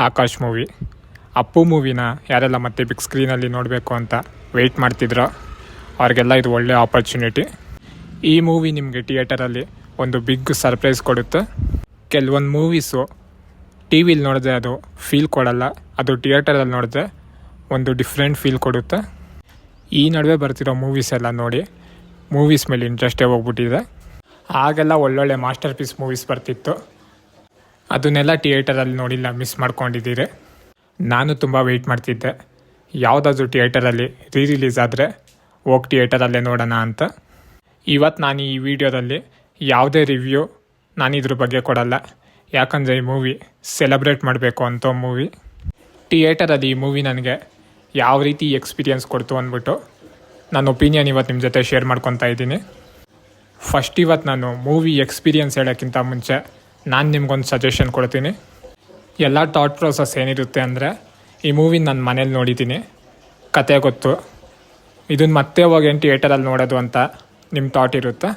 Akash movie. Appu ಮೂವಿನ ಯಾರೆಲ್ಲ ಮತ್ತೆ big ಸ್ಕ್ರೀನಲ್ಲಿ ನೋಡಬೇಕು ಅಂತ ವೆಯ್ಟ್ ಮಾಡ್ತಿದ್ರೋ ಅವ್ರಿಗೆಲ್ಲ ಇದು ಒಳ್ಳೆ ಆಪರ್ಚುನಿಟಿ. ಈ ಮೂವಿ ನಿಮಗೆ ಥಿಯೇಟರಲ್ಲಿ ಒಂದು ಬಿಗ್ ಸರ್ಪ್ರೈಸ್ ಕೊಡುತ್ತೆ. ಕೆಲವೊಂದು ಮೂವೀಸು ಟಿ ವಿಲಿ ನೋಡಿದ್ರೆ ಅದು ಫೀಲ್ ಕೊಡಲ್ಲ, ಅದು ಥಿಯೇಟರಲ್ಲಿ ನೋಡಿದ್ರೆ ಒಂದು ಡಿಫ್ರೆಂಟ್ ಫೀಲ್ ಕೊಡುತ್ತೆ. ಈ ನಡುವೆ ಬರ್ತಿರೋ ಮೂವೀಸ್ ಎಲ್ಲ ನೋಡಿ ಮೂವೀಸ್ ಮೇಲೆ ಇಂಟ್ರೆಸ್ಟೇ ಹೋಗ್ಬಿಟ್ಟಿದೆ. ಆಗೆಲ್ಲ ಒಳ್ಳೊಳ್ಳೆ ಮಾಸ್ಟರ್ ಪೀಸ್ ಮೂವೀಸ್ ಬರ್ತಿತ್ತು, ಅದನ್ನೆಲ್ಲ ಥಿಯೇಟರಲ್ಲಿ ನೋಡಿಲ್ಲ, ಮಿಸ್ ಮಾಡ್ಕೊಂಡಿದ್ದೀರಿ. ನಾನು ತುಂಬ ವೆಯ್ಟ್ ಮಾಡ್ತಿದ್ದೆ ಯಾವುದಾದ್ರೂ ಥಿಯೇಟರಲ್ಲಿ ರಿಲೀಸ್ ಆದರೆ ಹೋಗಿ ಥಿಯೇಟರಲ್ಲೇ ನೋಡೋಣ ಅಂತ. ಇವತ್ತು ನಾನು ಈ ವಿಡಿಯೋದಲ್ಲಿ ಯಾವುದೇ ರಿವ್ಯೂ ನಾನು ಇದ್ರ ಬಗ್ಗೆ ಕೊಡಲ್ಲ, ಯಾಕಂದರೆ ಈ ಮೂವಿ ಸೆಲೆಬ್ರೇಟ್ ಮಾಡಬೇಕು ಅಂತ ಮೂವಿ. ಥಿಯೇಟರಲ್ಲಿ ಈ ಮೂವಿ ನನಗೆ ಯಾವ ರೀತಿ ಎಕ್ಸ್ಪೀರಿಯನ್ಸ್ ಕೊಡ್ತು ಅಂದ್ಬಿಟ್ಟು ನನ್ನ ಒಪಿನಿಯನ್ ಇವತ್ತು ನಿಮ್ಮ ಜೊತೆ ಶೇರ್ ಮಾಡ್ಕೊತಾ ಇದ್ದೀನಿ. ಫಸ್ಟ್ ಇವತ್ತು ನಾನು ಮೂವಿ ಎಕ್ಸ್ಪೀರಿಯನ್ಸ್ ಹೇಳೋಕ್ಕಿಂತ ಮುಂಚೆ ನಾನು ನಿಮ್ಗೊಂದು ಸಜೆಷನ್ ಕೊಡ್ತೀನಿ. ಎಲ್ಲ ಥಾಟ್ ಪ್ರೋಸೆಸ್ ಏನಿರುತ್ತೆ ಅಂದರೆ, ಈ ಮೂವಿನ ನಾನು ಮನೇಲಿ ನೋಡಿದ್ದೀನಿ, ಕತೆ ಗೊತ್ತು, ಇದನ್ನು ಮತ್ತೆ ಹೋಗಿ ಥಿಯೇಟರಲ್ಲಿ ನೋಡೋದು ಅಂತ ನಿಮ್ಮ ಥಾಟ್ ಇರುತ್ತೆ.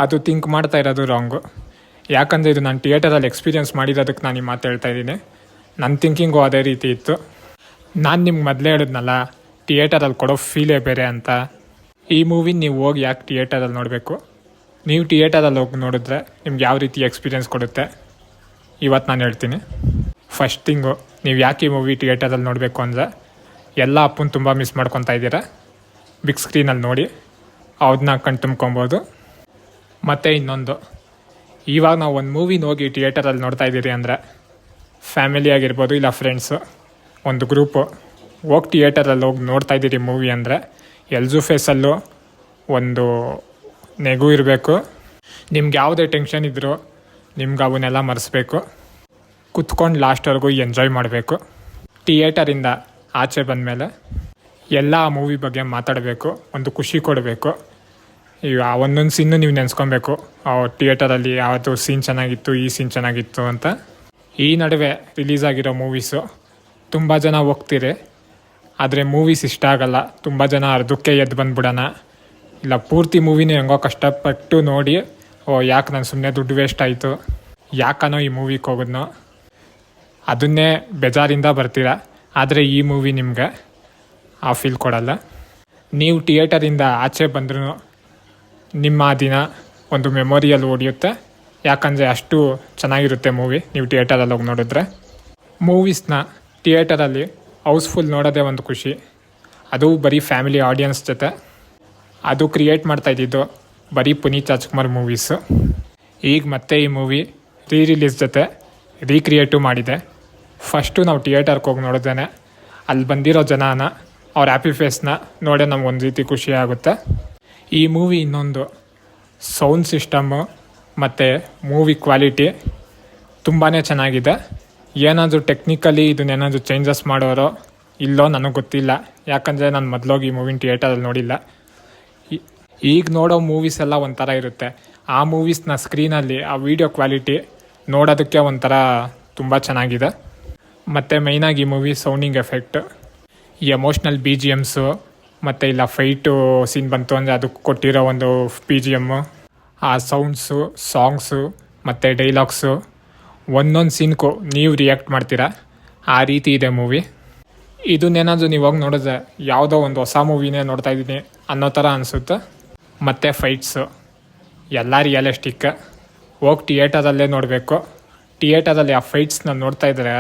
ಅದು ಥಿಂಕ್ ಮಾಡ್ತಾ ಇರೋದು ರಾಂಗು. ಯಾಕಂದರೆ ಇದು ನಾನು ಥಿಯೇಟರಲ್ಲಿ ಎಕ್ಸ್ಪೀರಿಯನ್ಸ್ ಮಾಡಿರೋದಕ್ಕೆ ನಾನು ಈ ಮಾತು ಹೇಳ್ತಾ ಇದ್ದೀನಿ. ನನ್ನ ಥಿಂಕಿಂಗು ಅದೇ ರೀತಿ ಇತ್ತು. ನಾನು ನಿಮ್ಗೆ ಮೊದಲೇ ಹೇಳಿದ್ನಲ್ಲ, ಥಿಯೇಟರಲ್ಲಿ ಕೊಡೋ ಫೀಲೇ ಬೇರೆ ಅಂತ. ಈ ಮೂವಿನ ನೀವು ಹೋಗಿ ಯಾಕೆ ಥಿಯೇಟರಲ್ಲಿ ನೋಡಬೇಕು, ನೀವು ಥಿಯೇಟರಲ್ಲಿ ಹೋಗಿ ನೋಡಿದ್ರೆ ನಿಮ್ಗೆ ಯಾವ ರೀತಿ ಎಕ್ಸ್ಪೀರಿಯನ್ಸ್ ಕೊಡುತ್ತೆ ಇವತ್ತು ನಾನು ಹೇಳ್ತೀನಿ. ಫಸ್ಟ್ ಥಿಂಗು, ನೀವು ಯಾಕೆ ಈ ಮೂವಿ ಥಿಯೇಟರಲ್ಲಿ ನೋಡಬೇಕು ಅಂದರೆ, ಎಲ್ಲ ಅಪ್ಪನ ತುಂಬ ಮಿಸ್ ಮಾಡ್ಕೊತಾ ಇದ್ದೀರಾ. ಬಿಗ್ ಸ್ಕ್ರೀನಲ್ಲಿ ನೋಡಿ ಅವ್ದನ್ನ ಕಣ್ ತುಂಬ್ಕೊಬೋದು. ಮತ್ತು ಇನ್ನೊಂದು, ಇವಾಗ ನಾವು ಒಂದು ಮೂವಿನ ಹೋಗಿ ಥಿಯೇಟರಲ್ಲಿ ನೋಡ್ತಾ ಇದ್ದೀರಿ ಅಂದರೆ, ಫ್ಯಾಮಿಲಿ ಆಗಿರ್ಬೋದು ಇಲ್ಲ ಫ್ರೆಂಡ್ಸು, ಒಂದು ಗ್ರೂಪು ಹೋಗಿ ಥಿಯೇಟರಲ್ಲಿ ಹೋಗಿ ನೋಡ್ತಾ ಇದ್ದೀರಿ ಮೂವಿ ಅಂದರೆ, ಎಲ್ಜು ಫೇಸಲ್ಲೂ ಒಂದು ನೆಗು ಇರಬೇಕು. ನಿಮ್ಗೆ ಯಾವುದೇ ಟೆನ್ಷನ್ ಇದ್ದರೂ ನಿಮ್ಗೆ ಅವನ್ನೆಲ್ಲ ಮರೆಸ್ಬೇಕು. ಕುತ್ಕೊಂಡು ಲಾಸ್ಟ್ವರೆಗೂ ಎಂಜಾಯ್ ಮಾಡಬೇಕು. ಥಿಯೇಟರಿಂದ ಆಚೆ ಬಂದಮೇಲೆ ಎಲ್ಲ ಆ ಮೂವಿ ಬಗ್ಗೆ ಮಾತಾಡಬೇಕು, ಒಂದು ಖುಷಿ ಕೊಡಬೇಕು. ಈಗ ಒಂದೊಂದು ಸೀನು ನೀವು ನೆನೆಸ್ಕೊಬೇಕು, ಥಿಯೇಟರಲ್ಲಿ ಯಾವುದು ಸೀನ್ ಚೆನ್ನಾಗಿತ್ತು, ಈ ಸೀನ್ ಚೆನ್ನಾಗಿತ್ತು ಅಂತ. ಈ ನಡುವೆ ರಿಲೀಸ್ ಆಗಿರೋ ಮೂವೀಸು ತುಂಬ ಜನ ಹೋಗ್ತೀರಿ, ಆದರೆ ಮೂವೀಸ್ ಇಷ್ಟ ಆಗಲ್ಲ. ತುಂಬ ಜನ ಅರ್ಧಕ್ಕೆ ಎದ್ದು ಬಂದುಬಿಡೋಣ, ಇಲ್ಲ ಪೂರ್ತಿ ಮೂವಿನೇ ಹೆಂಗೋ ಕಷ್ಟಪಟ್ಟು ನೋಡಿ, ಯಾಕೆ ನಾನು ಸುಮ್ಮನೆ ದುಡ್ಡು ವೇಸ್ಟ್ ಆಯಿತು, ಯಾಕನೋ ಈ ಮೂವಿಗೆ ಹೋಗೋದ್ನೋ, ಅದನ್ನೇ ಬೇಜಾರಿಂದ ಬರ್ತೀರ. ಆದರೆ ಈ ಮೂವಿ ನಿಮಗೆ ಆ ಫೀಲ್ ಕೊಡಲ್ಲ. ನೀವು ಥಿಯೇಟರಿಂದ ಆಚೆ ಬಂದ್ರೂ ನಿಮ್ಮ ದಿನ ಒಂದು ಮೆಮೊರಿಯಲ್ಲಿ ಉಳಿಯುತ್ತೆ. ಯಾಕಂದರೆ ಅಷ್ಟು ಚೆನ್ನಾಗಿರುತ್ತೆ ಮೂವಿ ನೀವು ಥಿಯೇಟರಲ್ಲಿ ಹೋಗಿ ನೋಡಿದ್ರೆ. ಮೂವೀಸ್ನ ಥಿಯೇಟರಲ್ಲಿ ಹೌಸ್ಫುಲ್ ನೋಡೋದೇ ಒಂದು ಖುಷಿ, ಅದು ಬರೀ ಫ್ಯಾಮಿಲಿ ಆಡಿಯನ್ಸ್ ಜೊತೆ. ಅದು ಕ್ರಿಯೇಟ್ ಮಾಡ್ತಾಯಿದ್ದಿದ್ದು ಬರೀ ಪುನೀತ್ ರಾಜ್ಕುಮಾರ್ ಮೂವೀಸು. ಈಗ ಮತ್ತೆ ಈ ಮೂವಿ ರಿಲೀಸ್ ಜೊತೆ ರೀಕ್ರಿಯೇಟು ಮಾಡಿದೆ. ಫಸ್ಟು ನಾವು ಥಿಯೇಟರ್ಗೆ ಹೋಗಿ ನೋಡಿದ್ದೇನೆ, ಅಲ್ಲಿ ಬಂದಿರೋ ಜನನ ಅವ್ರ ಹ್ಯಾಪಿ ಫೇಸ್ನ ನೋಡೇ ನಮ್ಗೊಂದು ರೀತಿ ಖುಷಿ ಆಗುತ್ತೆ. ಈ ಮೂವಿ ಇನ್ನೊಂದು ಸೌಂಡ್ ಸಿಸ್ಟಮ್ಮು ಮತ್ತು ಮೂವಿ ಕ್ವಾಲಿಟಿ ತುಂಬಾ ಚೆನ್ನಾಗಿದೆ. ಏನಾದರೂ ಟೆಕ್ನಿಕಲಿ ಇದನ್ನೇನಾದರೂ ಚೇಂಜಸ್ ಮಾಡೋರೋ ಇಲ್ಲೋ ನನಗೆ ಗೊತ್ತಿಲ್ಲ, ಯಾಕಂದರೆ ನಾನು ಮೊದಲೋಗಿ ಈ ಮೂವಿನ ಥಿಯೇಟರಲ್ಲಿ ನೋಡಿಲ್ಲ. ಈಗ ನೋಡೋ ಮೂವೀಸ್ ಎಲ್ಲ ಒಂಥರ ಇರುತ್ತೆ, ಆ ಮೂವೀಸ್ನ ಸ್ಕ್ರೀನಲ್ಲಿ ಆ ವಿಡಿಯೋ ಕ್ವಾಲಿಟಿ ನೋಡೋದಕ್ಕೆ ಒಂಥರ ತುಂಬ ಚೆನ್ನಾಗಿದೆ. ಮತ್ತು ಮೈನಾಗಿ ಈ ಮೂವಿ ಸೌಂಡಿಂಗ್ ಎಫೆಕ್ಟ್, ಈ ಎಮೋಷ್ನಲ್ ಬಿ ಜಿ ಎಮ್ಸು, ಮತ್ತು ಇಲ್ಲ ಫೈಟು ಸೀನ್ ಬಂತು ಅಂದರೆ ಅದಕ್ಕೆ ಕೊಟ್ಟಿರೋ ಒಂದು ಬಿ ಜಿ ಎಮ್ಮು, ಆ ಸೌಂಡ್ಸು, ಸಾಂಗ್ಸು ಮತ್ತು ಡೈಲಾಗ್ಸು, ಒಂದೊಂದು ಸೀನ್ಗೂ ನೀವು ರಿಯಾಕ್ಟ್ ಮಾಡ್ತೀರಾ, ಆ ರೀತಿ ಇದೆ ಮೂವಿ. ಇದನ್ನೇನಾದರೂ ನೀವು ಹೋಗಿ ನೋಡಿದ್ರೆ ಯಾವುದೋ ಒಂದು ಹೊಸ ಮೂವಿನೇ ನೋಡ್ತಾ ಇದ್ದೀನಿ ಅನ್ನೋ ಥರ ಅನಿಸುತ್ತೆ. ಮತ್ತು ಫೈಟ್ಸು ಎಲ್ಲ ರಿಯಲಿಸ್ಟಿಕ್, ಹೋಗಿ ಥಿಯೇಟರಲ್ಲೇ ನೋಡಬೇಕು. ಥಿಯೇಟರಲ್ಲಿ ಆ ಫೈಟ್ಸ್ನ ನೋಡ್ತಾ ಇದ್ದರೆ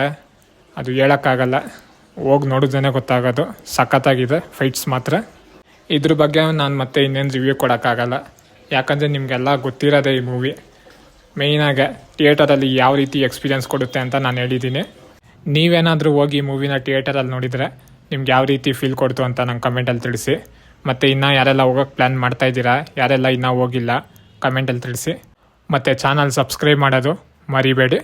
ಅದು ಹೇಳೋಕ್ಕಾಗಲ್ಲ, ಹೋಗಿ ನೋಡಿದ್ರೇ ಗೊತ್ತಾಗೋದು. ಸಖತ್ತಾಗಿದೆ ಫೈಟ್ಸ್ ಮಾತ್ರ. ಇದ್ರ ಬಗ್ಗೆ ನಾನು ಮತ್ತೆ ಇನ್ನೇನು ರಿವ್ಯೂ ಕೊಡೋಕ್ಕಾಗಲ್ಲ, ಯಾಕಂದರೆ ನಿಮಗೆಲ್ಲ ಗೊತ್ತಿರೋದೇ ಈ ಮೂವಿ. ಮೇಯ್ನಾಗೆ ಥಿಯೇಟರಲ್ಲಿ ಯಾವ ರೀತಿ ಎಕ್ಸ್ಪೀರಿಯನ್ಸ್ ಕೊಡುತ್ತೆ ಅಂತ ನಾನು ಹೇಳಿದ್ದೀನಿ. ನೀವೇನಾದರೂ ಹೋಗಿ ಈ ಮೂವಿನ ಥಿಯೇಟರಲ್ಲಿ ನೋಡಿದರೆ ನಿಮ್ಗೆ ಯಾವ ರೀತಿ ಫೀಲ್ ಕೊಡ್ತು ಅಂತ ನಂಗೆ ಕಮೆಂಟಲ್ಲಿ ತಿಳಿಸಿ. ಮತ್ತು ಇನ್ನೂ ಯಾರೆಲ್ಲ ಹೋಗೋಕ್ಕೆ ಪ್ಲ್ಯಾನ್ ಮಾಡ್ತಾಯಿದ್ದೀರಾ, ಯಾರೆಲ್ಲ ಇನ್ನೂ ಹೋಗಿಲ್ಲ ಕಮೆಂಟಲ್ಲಿ ತಿಳಿಸಿ. ಮತ್ತು ಚಾನಲ್ ಸಬ್ಸ್ಕ್ರೈಬ್ ಮಾಡೋದು ಮರಿಬೇಡಿ.